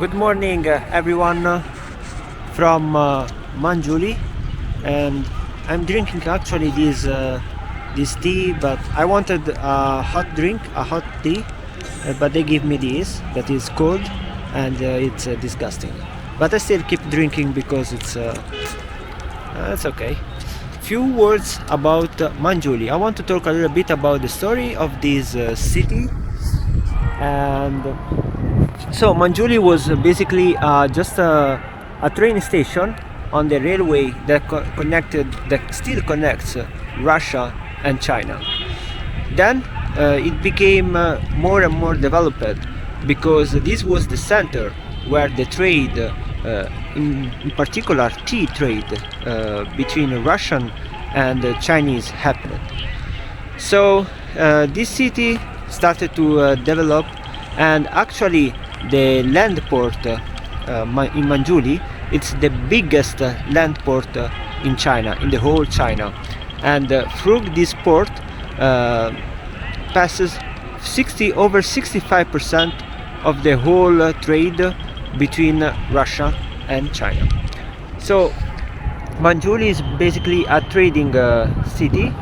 Good morning, everyone, from Mongolia, and I'm drinking actually this tea, but I wanted a hot drink, a hot tea, but they give me this that is cold, and it's disgusting. But I still keep drinking because it's okay. Few words about Mongolia. I want to talk a little bit about the story of this city. And so Manjuli was basically just a train station on the railway that still connects Russia and China. Then it became more and more developed because this was the center where the trade, in particular tea trade, between Russian and Chinese happened. So this city started to develop, and actually the land port in Manjuli, it's the biggest land port in China, in the whole China, and through this port passes over 65% of the whole trade between Russia and China. So Manjuli is basically a trading city.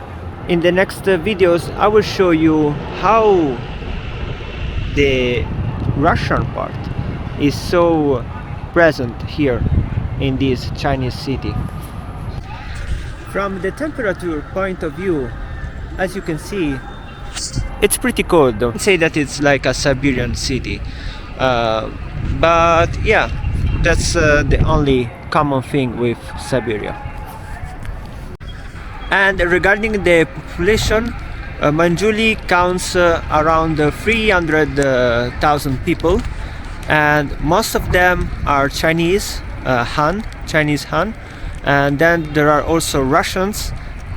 In the next videos I will show you how the Russian part is so present here in this Chinese city. From the temperature point of view, as you can see, it's pretty cold. Don't say that it's like a Siberian city, but yeah, that's the only common thing with Siberia. And regarding the population, Manjuli counts around 300,000 people, and most of them are Chinese Han, and then there are also Russians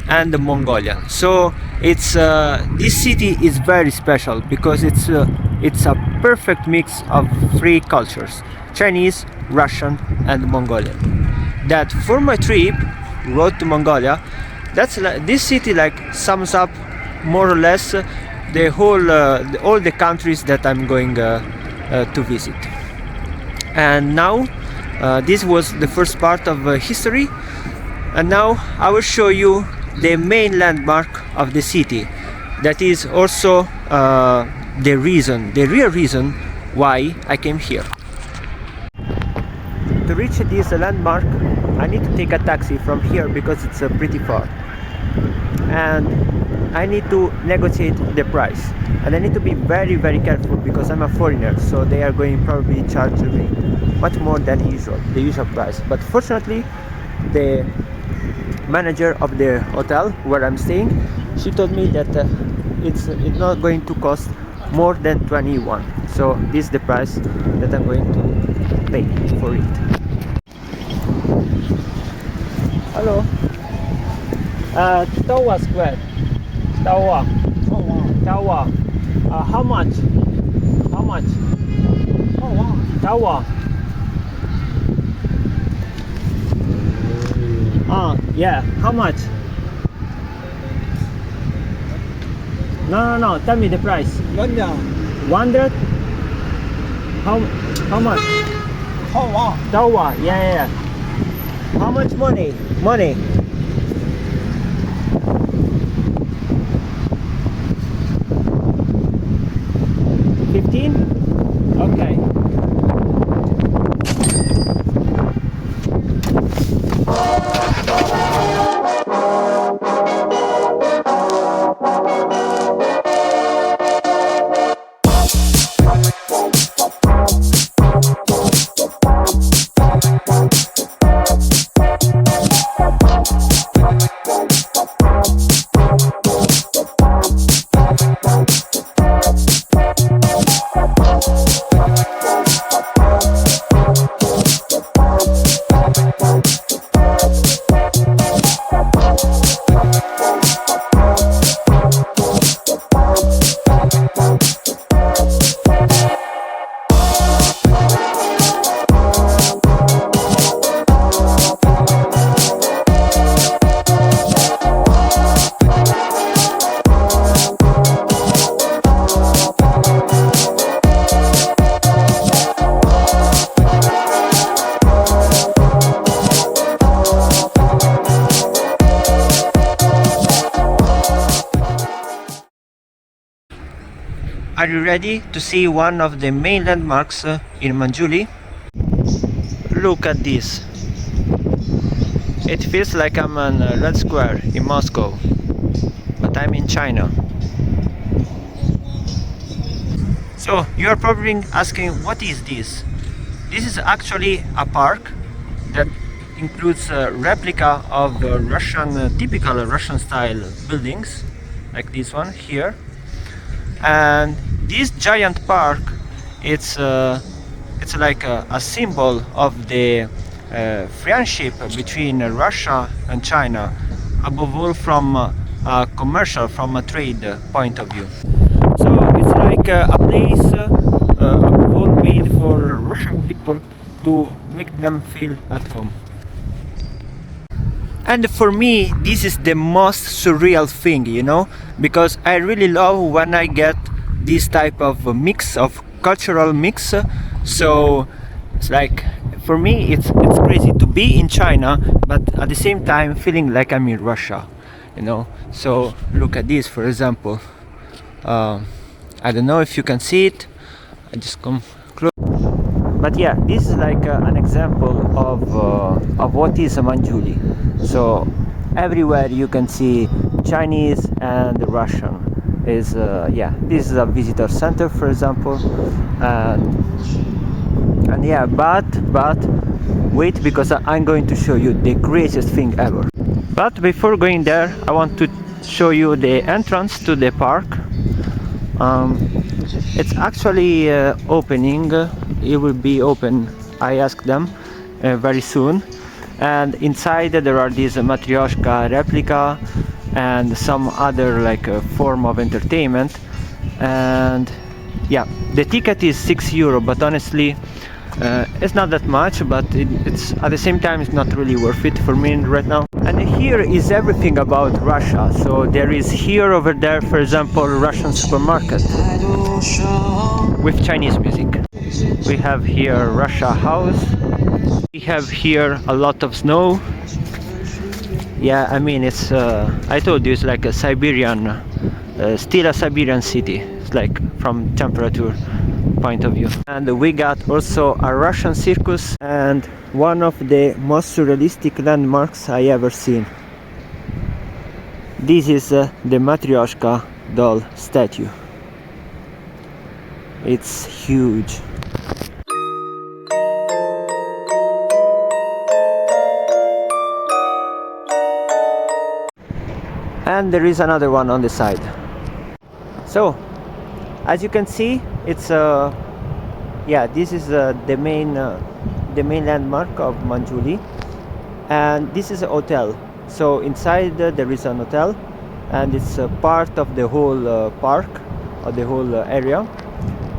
and the Mongolia. So it's this city is very special because it's a perfect mix of three cultures: Chinese, Russian, and Mongolian. That for my trip, road to Mongolia, this city sums up more or less the whole all the countries that I'm going to visit. And now this was the first part of history, and now I will show you the main landmark of the city. That is also the real reason why I came here. To reach this landmark, I need to take a taxi from here because it's pretty far, and I need to negotiate the price, and I need to be very careful because I'm a foreigner, so they are going probably charge me much more than the usual price. But fortunately, the manager of the hotel where I'm staying, she told me that it's not going to cost more than 21, so this is the price that I'm going to pay for it. Hello. Tawa Square. Tawa. How much? Tawa. Yeah. How much? No. Tell me the price. 100. How much? Tawa. Yeah. How much money? 15? Okay. you ready to see one of the main landmarks in Mongolia? Look at this. It feels like I'm on Red Square in Moscow, but I'm in China. So you're probably asking, what is this? This is actually a park that includes a replica of typical Russian style buildings, like this one here. And this giant park, it's like a symbol of the friendship between Russia and China, above all from a commercial, from a trade point of view. So it's like a place above all made for Russian people to make them feel at home. And for me, this is the most surreal thing, you know, because I really love when I get this type of mix, of cultural mix. So it's like, for me, it's crazy to be in China, but at the same time feeling like I'm in Russia, you know. So look at this, for example. I don't know if you can see it. I just come close. But yeah, this is like an example of what is Mongolia. So everywhere you can see Chinese and Russian. Yeah, this is a visitor center, for example, and yeah, but wait, because I'm going to show you the craziest thing ever. But before going there, I want to show you the entrance to the park. It's actually opening. It will be open, I asked them, very soon. And inside there are these matryoshka replica and some other like form of entertainment. And yeah, the ticket is €6, but honestly it's not that much, but it's at the same time it's not really worth it for me right now. And here is everything about Russia. So there is here over there, for example, Russian supermarket with Chinese music. We have here Russia House. We have here a lot of snow. Yeah, I mean, it's I told you, it's like a Siberian, still a Siberian city. It's like from temperature point of view. And we got also a Russian circus and one of the most surrealistic landmarks I ever seen. This is the Matryoshka doll statue. It's huge. And there is another one on the side. So as you can see, it's yeah, this is the main landmark of Mongolia, and this is a hotel. So inside there is an hotel, and it's a part of the whole park, or the whole area.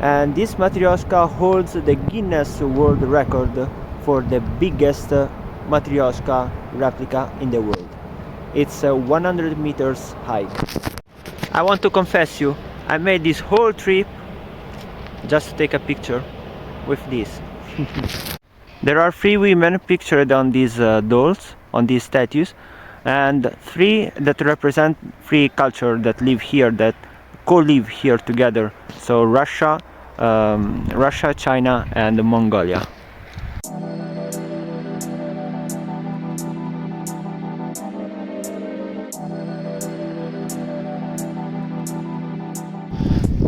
And this Matryoshka holds the Guinness World Record for the biggest Matryoshka replica in the world. It's 100 meters high. I want to confess you, I made this whole trip just to take a picture with this. There are 3 women pictured on these dolls, on these statues, and 3 that represent 3 cultures that live here, that co-live here together. So Russia, China, and Mongolia.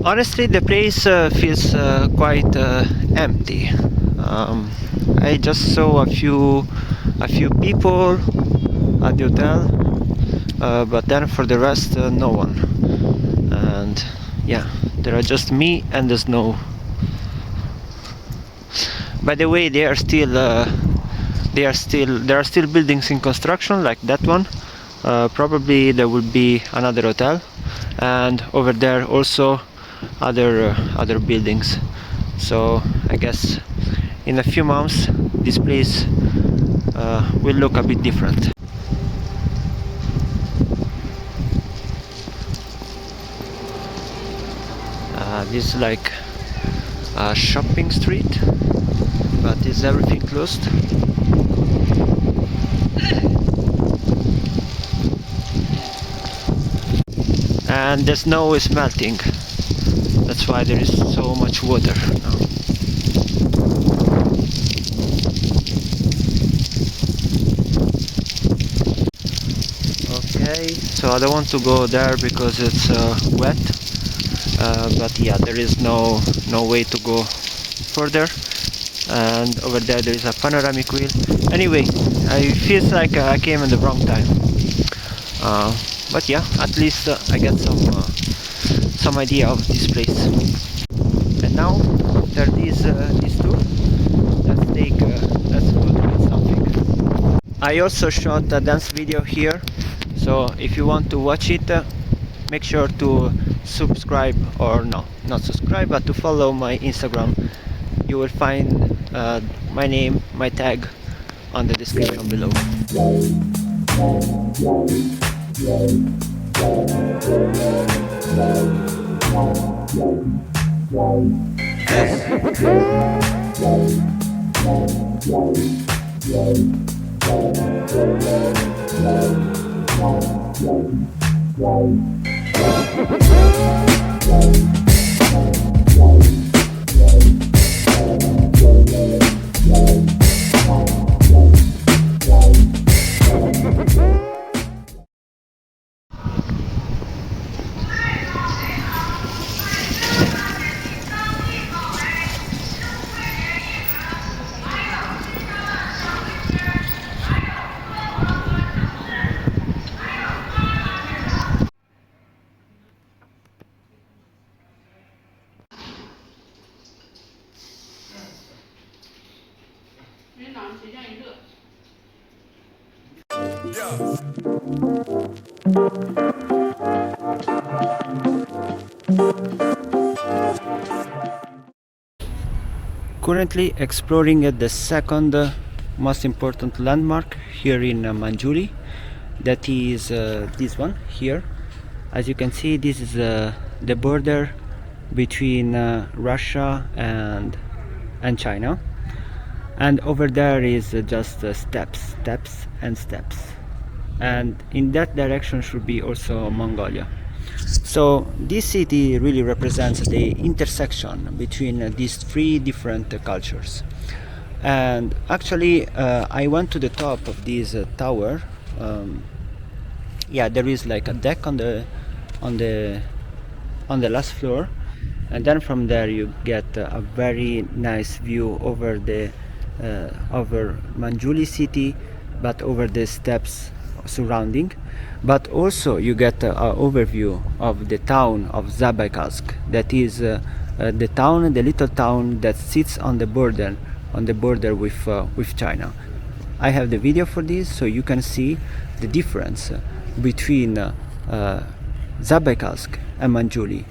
Honestly, the place feels quite empty. I just saw a few people at the hotel, but then for the rest, no one. And yeah, there are just me and the snow. By the way, there are still buildings in construction, like that one. Probably there will be another hotel, and over there also other buildings. So I guess in a few months this place will look a bit different. This is like a shopping street, but is everything closed? And the snow is melting. The that's why there is so much water now. Okay, so I don't want to go there because it's wet, but yeah, there is no way to go further. And over there is a panoramic wheel. Anyway, I feels like I came in the wrong time, but yeah, at least I get some idea of this place. And now after these two, let's go do something. I also shot a dance video here, so if you want to watch it, make sure to subscribe, or no, not subscribe, but to follow my Instagram. You will find my name, my tag on the description below. Currently exploring the second most important landmark here in Manjuli. That is this one here. As you can see, this is the border between Russia and China, and over there is just steps and steps, and in that direction should be also Mongolia. So this city really represents the intersection between these three different cultures. And actually I went to the top of this tower. Yeah, there is like a deck on the last floor, and then from there you get a very nice view over the over Manjuli city, but over the steppes surrounding. But also you get an overview of the town of Zabaikalsk. That is the little town that sits on the border with China. I have the video for this, so you can see the difference between Zabaikalsk and Manjuli.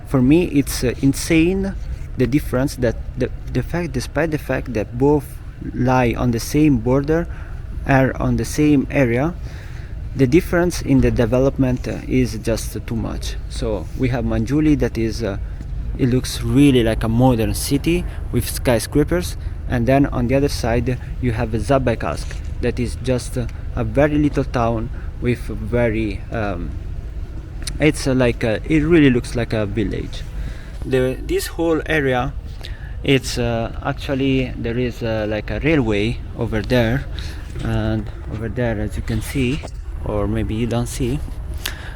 For me, it's insane the difference that despite the fact that both lie on the same border, are on the same area, the difference in the development is just too much. So we have Manjuli that is it looks really like a modern city with skyscrapers, and then on the other side you have Zabaikalsk that is just a very little town with very it's like it really looks like a village. This whole area, it's actually there is like a railway over there, and over there, as you can see, or maybe you don't see,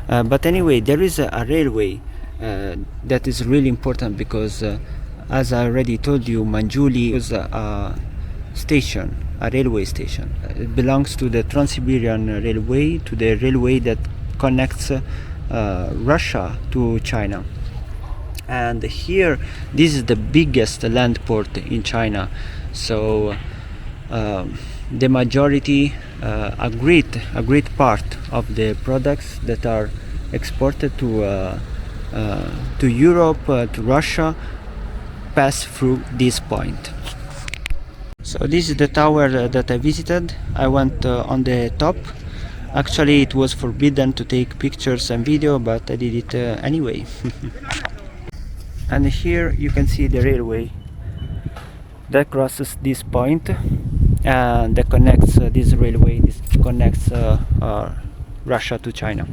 but anyway, there is a railway that is really important because as I already told you, Manjuli is a station, a railway station. It belongs to the Trans-Siberian Railway, to the railway that connects Russia to China. And here, this is the biggest land port in China. So the majority, a great part of the products that are exported to Europe, to Russia, pass through this point. So this is the tower that I visited. I went on the top. Actually, it was forbidden to take pictures and video, but I did it anyway. And here you can see the railway that crosses this point, and that connects this railway. This connects Russia to China.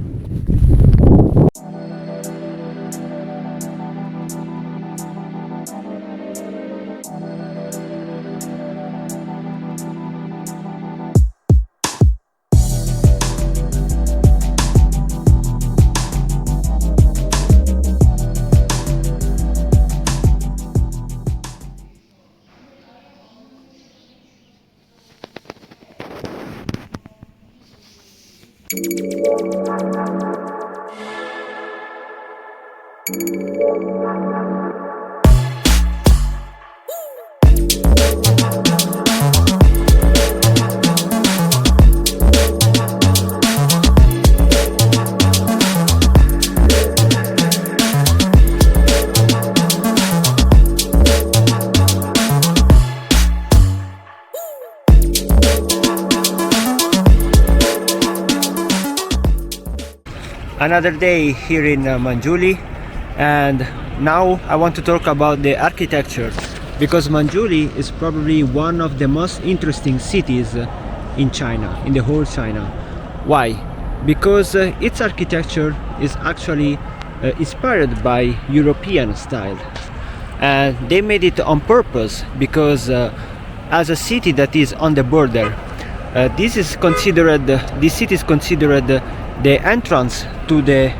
Another day here in Manjuli, and now I want to talk about the architecture, because Manjuli is probably one of the most interesting cities in China, in the whole China. Why? Because its architecture is actually inspired by European style, and they made it on purpose because as a city that is on the border, this city is considered the entrance to the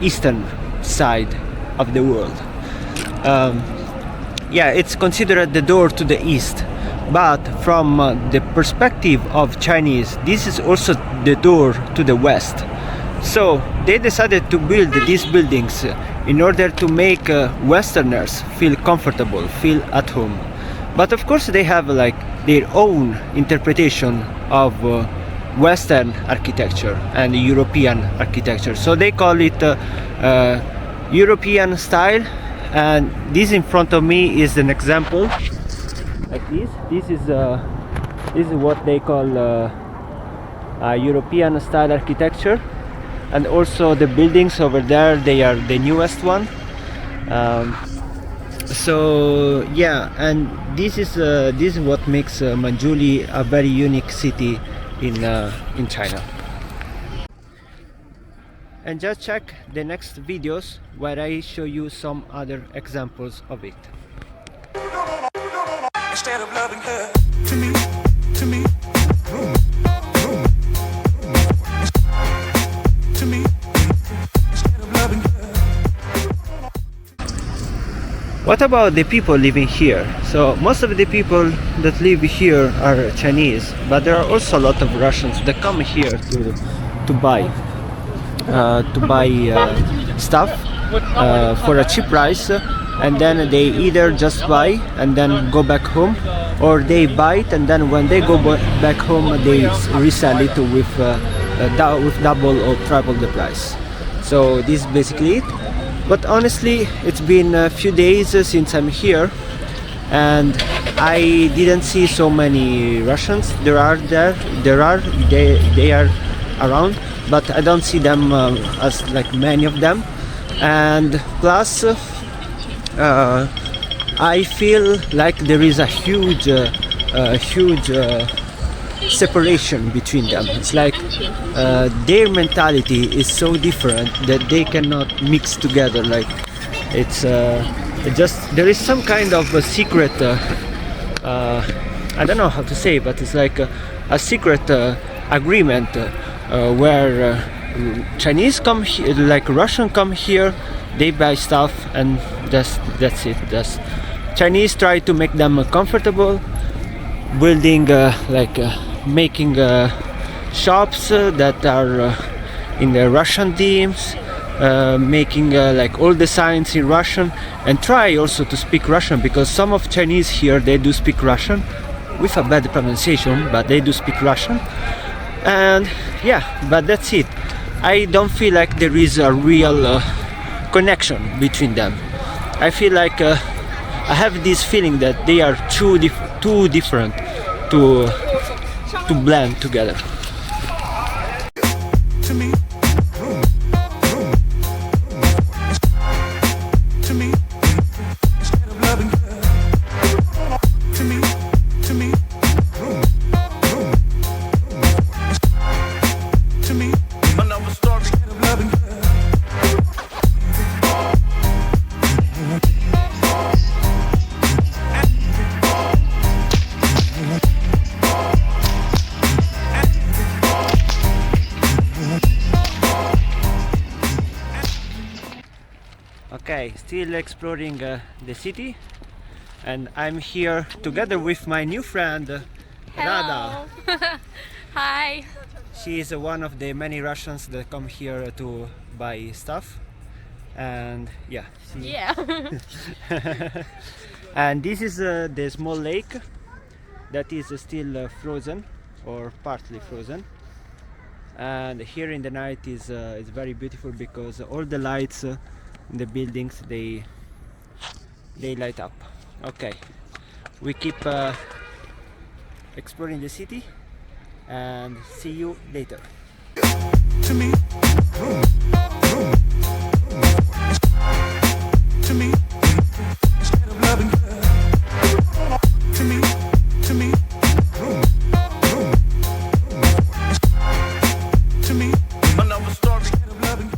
eastern side of the world. Yeah, it's considered the door to the east, but from the perspective of Chinese, this is also the door to the west. So they decided to build these buildings in order to make Westerners feel comfortable, feel at home. But of course they have like their own interpretation of Western architecture and European architecture. So they call it European style, and this in front of me is an example like this. This is what they call European style architecture, and also the buildings over there, they are the newest one. So yeah, and this is what makes Manjuli a very unique city in China. And just check the next videos where I show you some other examples of it. Instead of loving her, to me, to me, to me, instead of loving her. What about the people living here? So most of the people that live here are Chinese, but there are also a lot of Russians that come here to buy stuff for a cheap price, and then they either just buy and then go back home, or they buy it and then when they go back home they resell it with double or triple the price. So this is basically it. But honestly, it's been a few days since I'm here, and I didn't see so many Russians. They are around, but I don't see them as like many of them. And plus, I feel like there is a huge separation between them. It's like their mentality is so different that they cannot mix together. Like it's just there is some kind of a secret. I don't know how to say, but it's like a secret agreement where Chinese come here, like Russian come here, they buy stuff, and that's it. Chinese try to make them comfortable, building making shops that are in the Russian themes, making like all the signs in Russian, and try also to speak Russian, because some of Chinese here they do speak Russian, with a bad pronunciation, but they do speak Russian. And yeah, but that's it. I don't feel like there is a real connection between them. I feel like I have this feeling that they are too different to blend together. To me, to me, instead of loving her. To me, to me, to me, another story instead of loving her. Okay, still exploring the city, and I'm here together with my new friend Rada. Hello. Hi. She is one of the many Russians that come here to buy stuff, and yeah, Yeah. and this is the small lake that is still frozen or partly frozen. And here in the night is very beautiful because all the lights in the buildings they light up. Okay, we keep exploring the city and see you later. To me, to me, instead of loving her. To me, to me, to me, another story instead of loving her.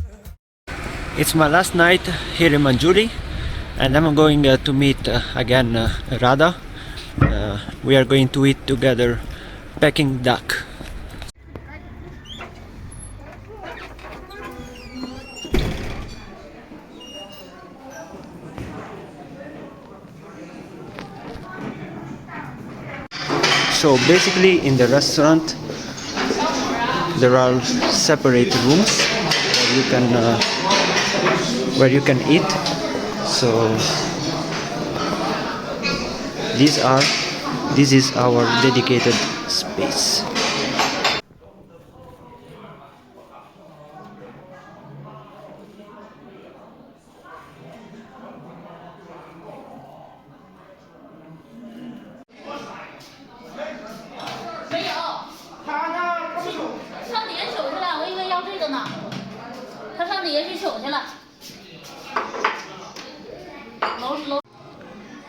It's my last night here in Manjuli, and I'm going to meet again Rada. We are going to eat together Peking duck. So basically in the restaurant there are separate rooms where you can eat. So this is our dedicated space.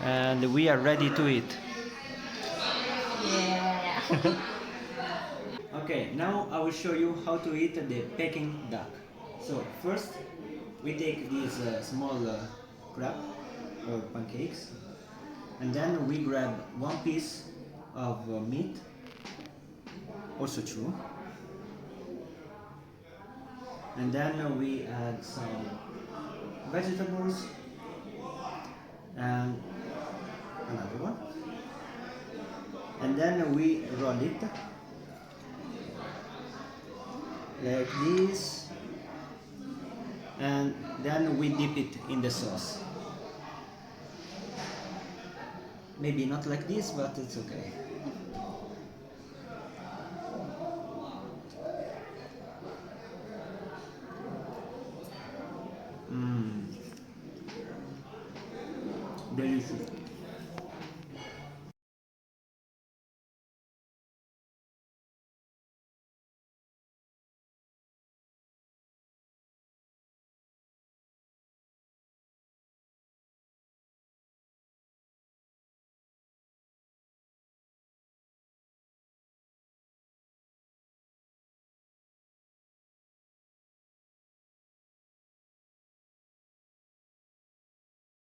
And we are ready to eat. Okay, now I will show you how to eat the Peking duck. So first we take these small crab or pancakes, and then we grab one piece of meat, also true, and then we add some vegetables and another one, and then we roll it like this, and then we dip it in the sauce. Maybe not like this, but it's okay. Delicious.